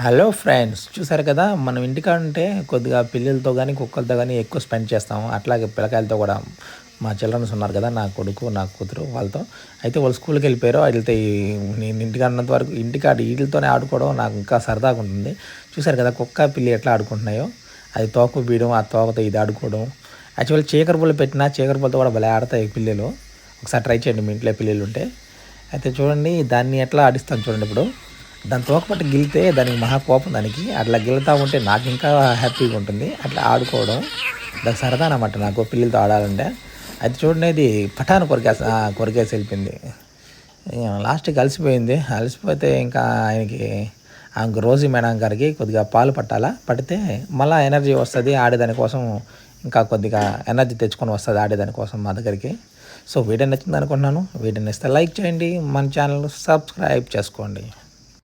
Hello friends, చూసారు కదా మనం ఇంటికాడ ఉంటే కొద్దిగా పిల్లలతో కానీ కుక్కలతో కానీ ఎక్కువ స్పెండ్ చేస్తాము. అట్లాగే పిల్లకాయలతో కూడా మా చిల్డ్రన్స్ ఉన్నారు కదా, నా కొడుకు నా కూతురు వాళ్ళతో. అయితే వాళ్ళు స్కూల్కి వెళ్ళిపోయారు. వాటితో నేను ఇంటికాడ ఉన్నంత వరకు ఇంటికాడ వీటితోనే ఆడుకోవడం నాకు ఇంకా సరదాగా ఉంటుంది. చూసారు కదా కుక్క పిల్లి ఎట్లా ఆడుకుంటున్నాయో, అది తోక బీయడం, ఆ తోకతో ఇది ఆడుకోవడం. యాక్చువల్ చీకర పుల్ల పెట్టినా చీకర పుల్లతో కూడా భలే ఆడతాయి పిల్లలు. ఒకసారి ట్రై చేయండి మీ ఇంట్లో పిల్లలు ఉంటే. అయితే చూడండి దాన్ని ఎట్లా ఆడిస్తాను చూడండి. ఇప్పుడు దాని తోక పట్టి గిలితే దానికి మహా కోపం. దానికి అట్లా గిలుతూ ఉంటే నాకు ఇంకా హ్యాపీగా ఉంటుంది. అట్లా ఆడుకోవడం దానికి సరదా అన్నమాట నాకు పిల్లలతో ఆడాలంటే. అయితే చూడండి ఇది పటాను కొరికేసి వెళ్ళిపోయింది. లాస్ట్కి అలసిపోయింది. అలసిపోతే ఇంకా ఆయనకి రోజు మేడం గారికి కొద్దిగా పాలు పట్టితే మళ్ళీ ఎనర్జీ వస్తుంది ఆడేదానికోసం. ఇంకా కొద్దిగా ఎనర్జీ తెచ్చుకొని వస్తుంది ఆడేదానికోసం మా దగ్గరికి. సో వీడియో నచ్చింది అనుకుంటున్నాను. వీడియో నచ్చితే లైక్ చేయండి, మన ఛానల్ సబ్స్క్రైబ్ చేసుకోండి.